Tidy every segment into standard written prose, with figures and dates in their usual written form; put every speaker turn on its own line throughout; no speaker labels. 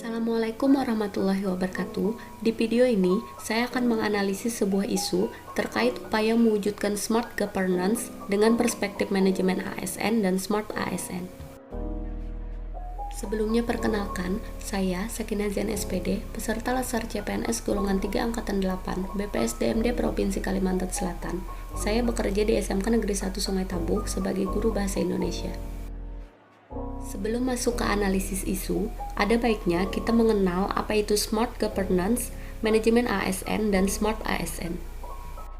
Assalamualaikum warahmatullahi wabarakatuh. Di video ini, saya akan menganalisis sebuah isu terkait upaya mewujudkan smart governance dengan perspektif manajemen ASN dan smart ASN. Sebelumnya perkenalkan, saya Sakinah Zain SPD, peserta Laser CPNS golongan 3 angkatan 8, BPSDMD Provinsi Kalimantan Selatan. Saya bekerja di SMK Negeri 1 Sungai Tabuh sebagai guru bahasa Indonesia. Sebelum masuk ke analisis isu, ada baiknya kita mengenal apa itu smart governance, manajemen ASN, dan smart ASN.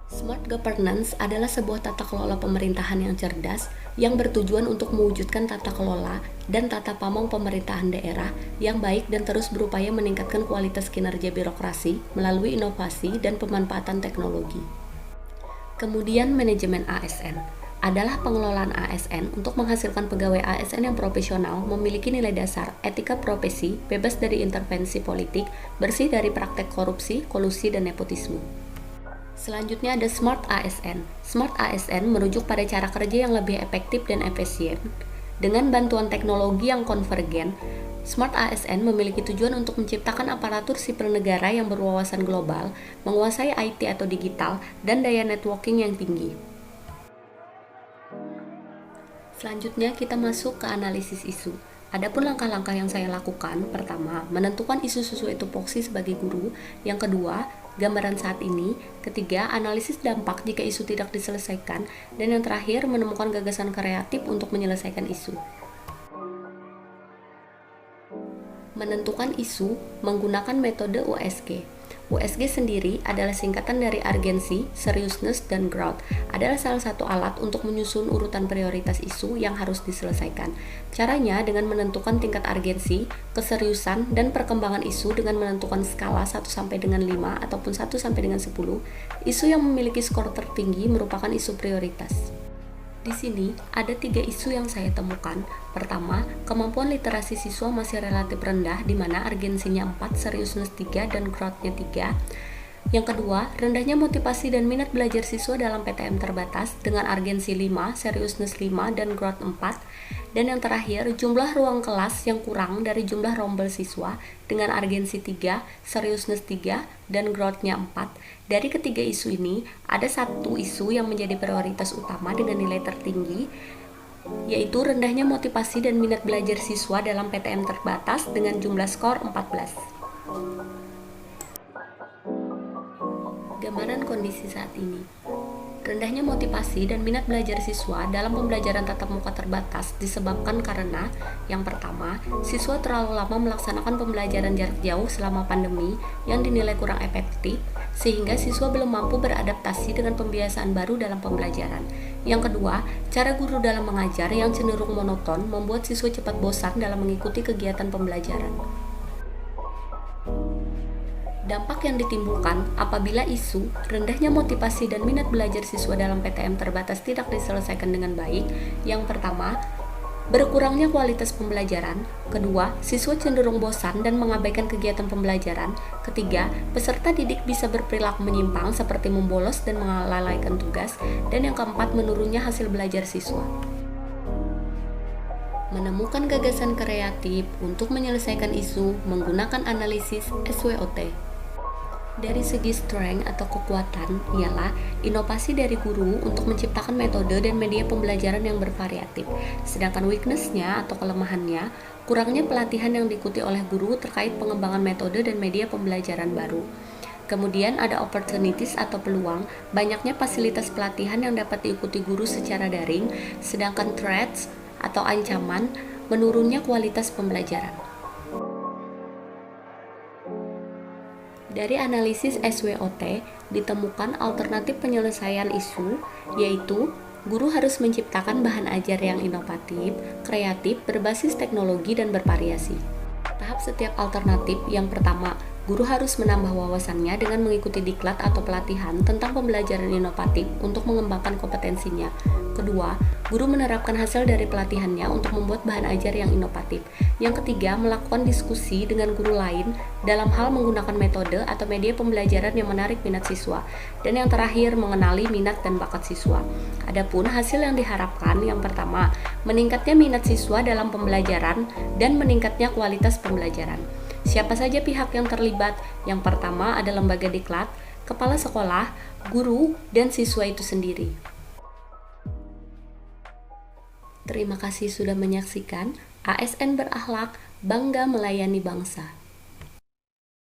Smart governance adalah sebuah tata kelola pemerintahan yang cerdas yang bertujuan untuk mewujudkan tata kelola dan tata pamong pemerintahan daerah yang baik dan terus berupaya meningkatkan kualitas kinerja birokrasi melalui inovasi dan pemanfaatan teknologi. Kemudian manajemen ASN adalah pengelolaan ASN untuk menghasilkan pegawai ASN yang profesional, memiliki nilai dasar, etika profesi, bebas dari intervensi politik, bersih dari praktek korupsi, kolusi, dan nepotisme. Selanjutnya ada Smart ASN. Smart ASN merujuk pada cara kerja yang lebih efektif dan efisien. Dengan bantuan teknologi yang konvergen, Smart ASN memiliki tujuan untuk menciptakan aparatur sipil negara yang berwawasan global, menguasai IT atau digital, dan daya networking yang tinggi. Selanjutnya kita masuk ke analisis isu. Adapun langkah-langkah yang saya lakukan, pertama, menentukan isu sesuai tupoksi sebagai guru. Yang kedua, gambaran saat ini. Ketiga, analisis dampak jika isu tidak diselesaikan. Dan yang terakhir, menemukan gagasan kreatif untuk menyelesaikan isu. Menentukan isu menggunakan metode USG. USG sendiri adalah singkatan dari urgency, seriousness, dan growth. Adalah salah satu alat untuk menyusun urutan prioritas isu yang harus diselesaikan. Caranya dengan menentukan tingkat urgensi, keseriusan, dan perkembangan isu dengan menentukan skala 1 sampai dengan 5 ataupun 1 sampai dengan 10. Isu yang memiliki skor tertinggi merupakan isu prioritas. Di sini ada 3 isu yang saya temukan. Pertama, kemampuan literasi siswa masih relatif rendah di mana urgensinya 4, seriusness 3, dan growth-nya 3. Yang kedua, rendahnya motivasi dan minat belajar siswa dalam PTM terbatas dengan urgensi 5, seriusness 5, dan growth 4. Dan yang terakhir, jumlah ruang kelas yang kurang dari jumlah rombel siswa dengan urgensi 3, seriusness 3, dan growth-nya 4. Dari ketiga isu ini, ada satu isu yang menjadi prioritas utama dengan nilai tertinggi, yaitu rendahnya motivasi dan minat belajar siswa dalam PTM terbatas dengan jumlah skor 14. Gambaran kondisi saat ini. Rendahnya motivasi dan minat belajar siswa dalam pembelajaran tatap muka terbatas disebabkan karena yang pertama, siswa terlalu lama melaksanakan pembelajaran jarak jauh selama pandemi yang dinilai kurang efektif sehingga siswa belum mampu beradaptasi dengan pembiasaan baru dalam pembelajaran. Yang kedua, cara guru dalam mengajar yang cenderung monoton membuat siswa cepat bosan dalam mengikuti kegiatan pembelajaran. Dampak yang ditimbulkan apabila isu rendahnya motivasi dan minat belajar siswa dalam PTM terbatas tidak diselesaikan dengan baik. Yang pertama, berkurangnya kualitas pembelajaran. Kedua, siswa cenderung bosan dan mengabaikan kegiatan pembelajaran. Ketiga, peserta didik bisa berperilaku menyimpang seperti membolos dan melalaikan tugas. Dan yang keempat, menurunnya hasil belajar siswa. Menemukan gagasan kreatif untuk menyelesaikan isu menggunakan analisis SWOT. Dari segi strength atau kekuatan ialah inovasi dari guru untuk menciptakan metode dan media pembelajaran yang bervariatif. Sedangkan weakness-nya atau kelemahannya, kurangnya pelatihan yang diikuti oleh guru terkait pengembangan metode dan media pembelajaran baru. Kemudian ada opportunities atau peluang, banyaknya fasilitas pelatihan yang dapat diikuti guru secara daring, sedangkan threats atau ancaman, menurunnya kualitas pembelajaran. Dari analisis SWOT, ditemukan alternatif penyelesaian isu, yaitu guru harus menciptakan bahan ajar yang inovatif, kreatif, berbasis teknologi, dan bervariasi. Tahap setiap alternatif yang pertama, guru harus menambah wawasannya dengan mengikuti diklat atau pelatihan tentang pembelajaran inovatif untuk mengembangkan kompetensinya. Kedua, guru menerapkan hasil dari pelatihannya untuk membuat bahan ajar yang inovatif. Yang ketiga, melakukan diskusi dengan guru lain dalam hal menggunakan metode atau media pembelajaran yang menarik minat siswa. Dan yang terakhir, mengenali minat dan bakat siswa. Adapun hasil yang diharapkan, yang pertama, meningkatnya minat siswa dalam pembelajaran dan meningkatnya kualitas pembelajaran. Siapa saja pihak yang terlibat? Yang pertama ada lembaga diklat, kepala sekolah, guru, dan siswa itu sendiri. Terima kasih sudah menyaksikan. ASN Berakhlak, bangga melayani bangsa.